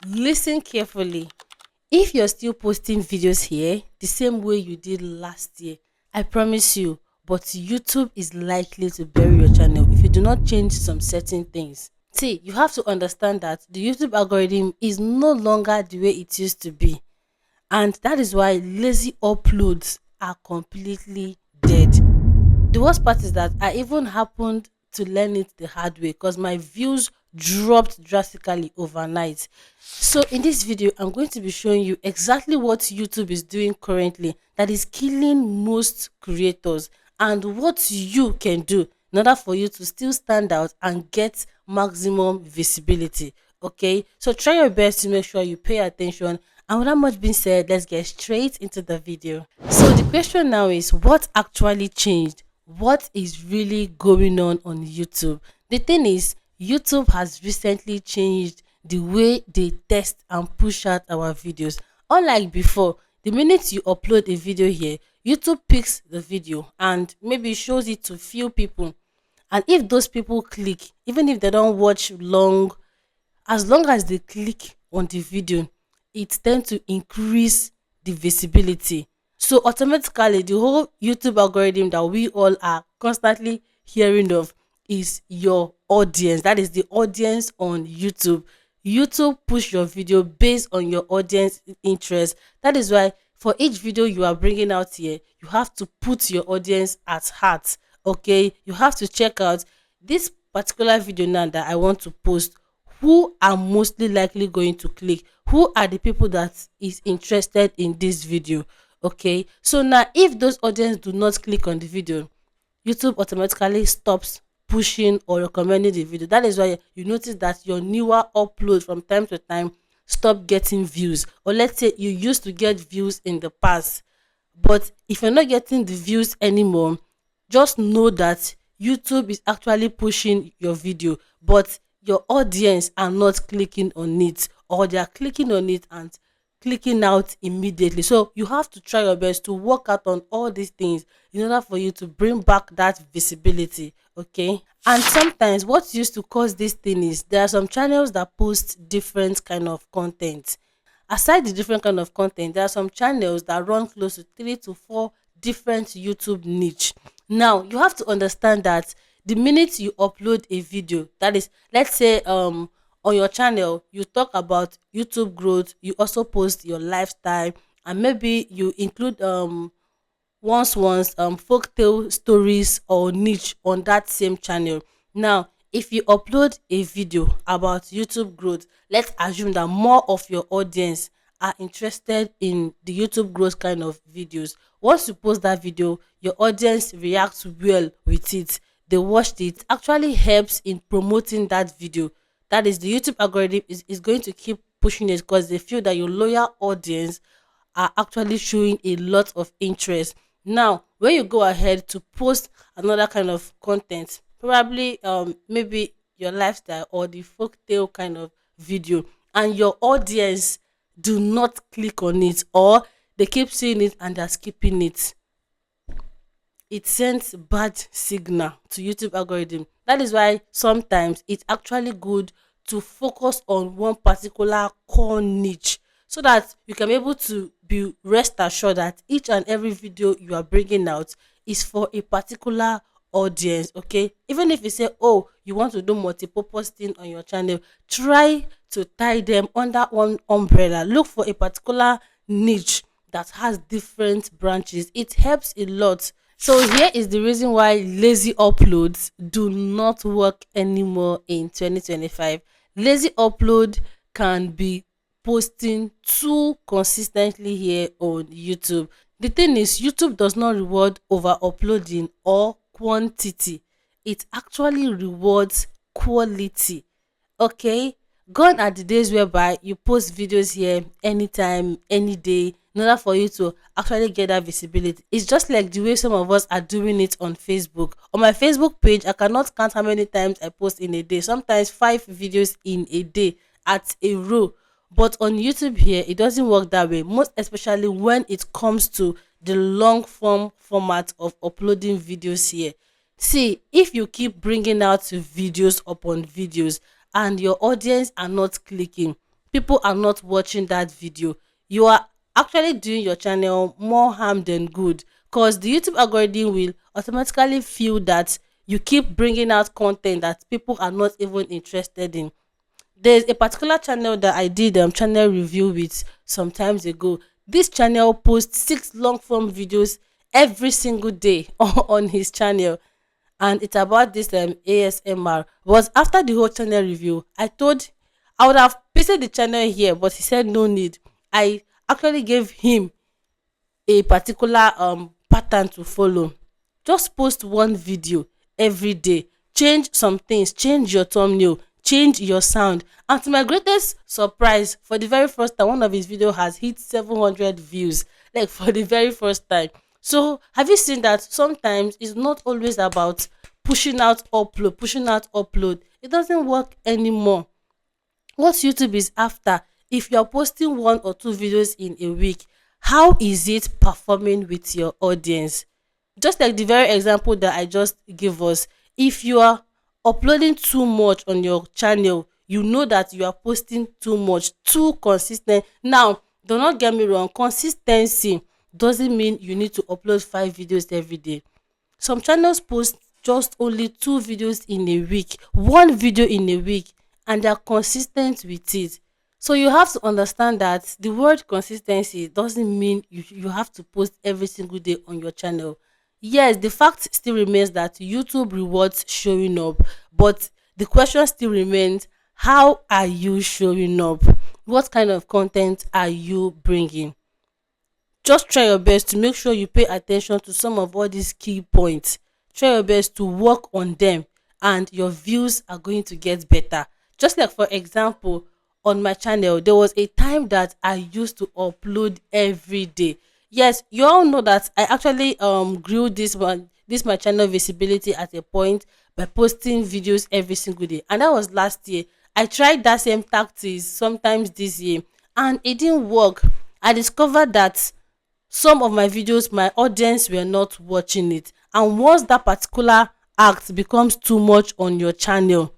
Listen carefully. If you're still posting videos here the same way you did last year, I promise you, but YouTube is likely to bury your channel if you do not change some certain things. See, you have to understand that the YouTube algorithm is no longer the way it used to be. And that is why lazy uploads are completely dead. The worst part is that I even happened to learn it the hard way because my views dropped drastically overnight. So in this video, I'm going to be showing you exactly what YouTube is doing currently that is killing most creators and what you can do in order for you to still stand out and get maximum visibility. Okay, so try your best to make sure you pay attention. And with that much being said, let's get straight into the video. So the question now is, what actually changed? What is really going on YouTube? The thing is, YouTube has recently changed the way they test and push out our videos. Unlike before, the minute you upload a video here, YouTube picks the video and maybe shows it to few people. And if those people click, even if they don't watch long, as long as they click on the video, it tends to increase the visibility. So automatically the whole YouTube algorithm that we all are constantly hearing of is your audience. That is the audience on YouTube. YouTube push your video based on your audience interest. That is why for each video you are bringing out here, you have to put your audience at heart. Okay, you have to check out this particular video now that I want to post. Who are mostly likely going to click? Who are the people that is interested in this video? Okay, so now if those audience do not click on the video, YouTube automatically stops pushing or recommending the video. That is why you notice that your newer upload from time to time stop getting views. Or let's say you used to get views in the past, but if you're not getting the views anymore, just know that YouTube is actually pushing your video, but your audience are not clicking on it, or they are clicking on it and clicking out immediately. So you have to try your best to work out on all these things in order for you to bring back that visibility. Okay. And sometimes what used to cause this thing is there are some channels that post different kind of content. Aside the different kind of content, there are some channels that run close to 3 to 4 different YouTube niche. Now you have to understand that the minute you upload a video, that is, let's say on your channel you talk about YouTube growth, you also post your lifestyle, and maybe you include once folk tale stories or niche on that same channel. Now if you upload a video about YouTube growth, let's assume that more of your audience are interested in the YouTube growth kind of videos. Once you post that video, your audience reacts well with it, they watched it, actually helps in promoting that video. That is, the YouTube algorithm is going to keep pushing it because they feel that your loyal audience are actually showing a lot of interest. Now, when you go ahead to post another kind of content, probably maybe your lifestyle or the folk tale kind of video, and your audience do not click on it, or they keep seeing it and they're skipping it, it sends bad signal to YouTube algorithm. That is why sometimes it's actually good to focus on one particular core niche so that you can be able to be rest assured that each and every video you are bringing out is for a particular audience. Okay, even if you say, oh, you want to do multi-purpose thing on your channel, try to tie them under one umbrella. Look for a particular niche that has different branches. It helps a lot. So here is the reason why lazy uploads do not work anymore in 2025. Lazy upload can be posting too consistently here on YouTube. The thing is, YouTube does not reward over uploading or quantity. It actually rewards quality. Okay, gone are the days whereby you post videos here anytime, any day, in order for you to actually get that visibility. It's just like the way some of us are doing it on Facebook. On my Facebook page, I cannot count how many times I post in a day, sometimes 5 videos in a day at a row. But on YouTube here, it doesn't work that way, most especially when it comes to the long form format of uploading videos here. See, if you keep bringing out videos upon videos and your audience are not clicking, people are not watching that video, you are actually doing your channel more harm than good, because the YouTube algorithm will automatically feel that you keep bringing out content that people are not even interested in. There's a particular channel that I did channel review with some times ago. This channel posts 6 long form videos every single day on his channel, and it's about this ASMR. But after the whole channel review, I would have pasted the channel here, but he said no need. I actually gave him a particular pattern to follow. Just post one video every day. Change some things, change your thumbnail, change your sound. And to my greatest surprise, for the very first time, one of his video has hit 700 views. Like for the very first time. So have you seen that sometimes it's not always about pushing out upload. It doesn't work anymore. What YouTube is after, if you're posting 1 or 2 videos in a week, how is it performing with your audience? Just like the very example that I just gave us, if you are uploading too much on your channel, you know that you are posting too much, too consistent. Now, do not get me wrong, consistency doesn't mean you need to upload 5 videos every day. Some channels post just only 2 videos in a week, 1 video in a week, and they're consistent with it. So you have to understand that the word consistency doesn't mean you have to post every single day on your channel. Yes, the fact still remains that YouTube rewards showing up, but the question still remains, how are you showing up? What kind of content are you bringing? Just try your best to make sure you pay attention to some of all these key points. Try your best to work on them, and your views are going to get better. Just like, for example, on my channel, there was a time that I used to upload every day. Yes, you all know that I actually grew this my channel visibility at a point by posting videos every single day. And that was last year. I tried that same tactics sometimes this year, and it didn't work. I discovered that some of my videos, my audience were not watching it. And once that particular act becomes too much on your channel,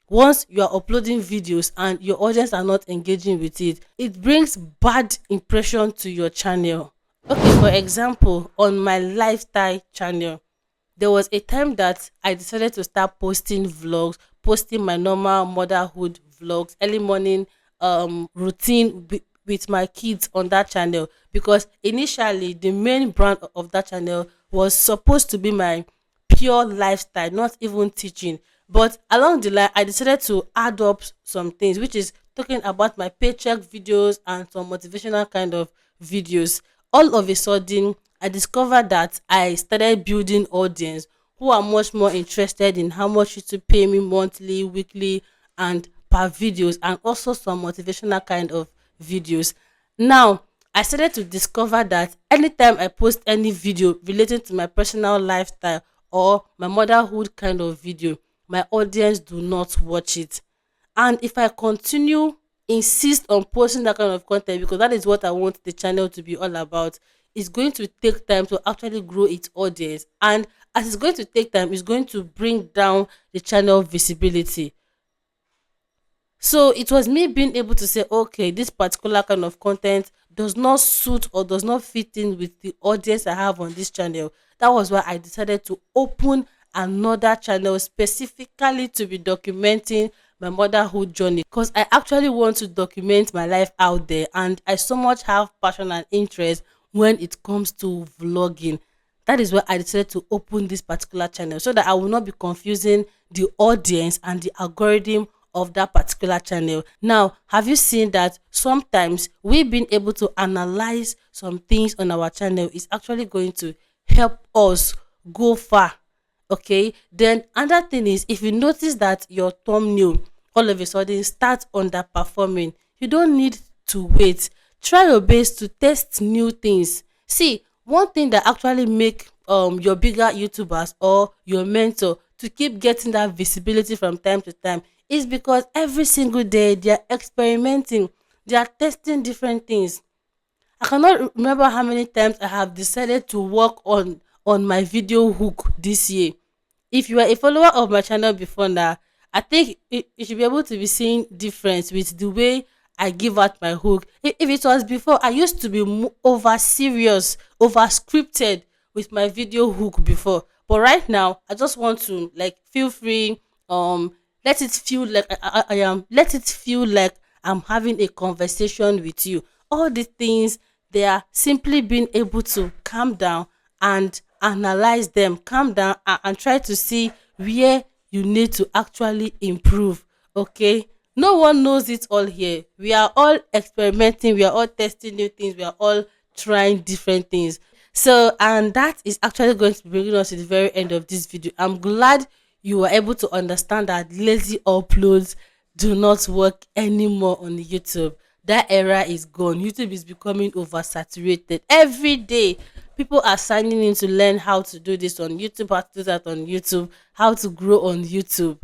once you are uploading videos and your audience are not engaging with it, it brings bad impression to your channel. Okay, for example, on my lifestyle channel, there was a time that I decided to start posting vlogs, posting my normal motherhood vlogs, early morning routine with my kids on that channel, because initially the main brand of that channel was supposed to be my pure lifestyle, not even teaching. But along the line, I decided to add up some things, which is talking about my paycheck videos and some motivational kind of videos. All of a sudden, I discovered that I started building audience who are much more interested in how much you to pay me monthly, weekly, and per videos, and also some motivational kind of videos. Now, I started to discover that anytime I post any video relating to my personal lifestyle or my motherhood kind of video, my audience do not watch it. And if I continue insist on posting that kind of content, because that is what I want the channel to be all about, it's going to take time to actually grow its audience. And as it's going to take time, it's going to bring down the channel visibility. So it was me being able to say, okay, this particular kind of content does not suit or does not fit in with the audience I have on this channel. That was why I decided to open another channel specifically to be documenting my motherhood journey, because I actually want to document my life out there, and I so much have passion and interest when it comes to vlogging. That is why I decided to open this particular channel, so that I will not be confusing the audience and the algorithm of that particular channel. Now, have you seen that sometimes we've been able to analyze some things on our channel is actually going to help us go far? Okay, then another thing is, if you notice that your thumbnail all of a sudden starts underperforming, you don't need to wait. Try your best to test new things. See, one thing that actually make your bigger YouTubers or your mentor to keep getting that visibility from time to time is because every single day they are experimenting, they are testing different things. I cannot remember how many times I have decided to work on my video hook this year. If you are a follower of my channel before now, I think you should be able to be seeing difference with the way I give out my hook. If it was before, I used to be over serious, over scripted with my video hook before. But right now, I just want to like feel free. Let it feel like I am. Let it feel like I'm having a conversation with you. All these things, they are simply being able to calm down and analyze them, calm down and try to see where you need to actually improve. Okay, no one knows it all here. We are all experimenting, we are all testing new things, we are all trying different things. So, and that is actually going to be bringing us to the very end of this video. I'm glad you were able to understand that lazy uploads do not work anymore on YouTube. That era is gone. YouTube is becoming oversaturated. Every day, people are signing in to learn how to do this on YouTube, how to do that on YouTube, how to grow on YouTube.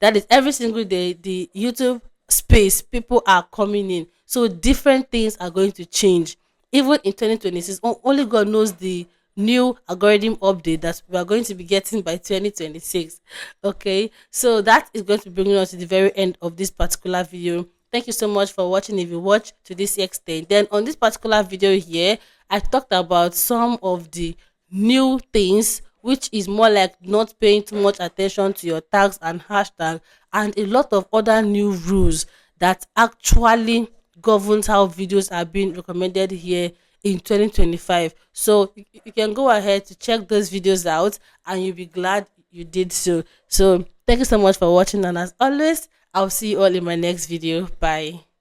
That is every single day, the YouTube space, people are coming in. So different things are going to change. Even in 2026, only God knows the new algorithm update that we are going to be getting by 2026. Okay, so that is going to be bringing us to the very end of this particular video. Thank you so much for watching. If you watch to this extent, then on this particular video here, I talked about some of the new things, which is more like not paying too much attention to your tags and hashtag, and a lot of other new rules that actually governs how videos are being recommended here in 2025. So you can go ahead to check those videos out and you'll be glad you did so. So thank you so much for watching, and as always, I'll see you all in my next video. Bye.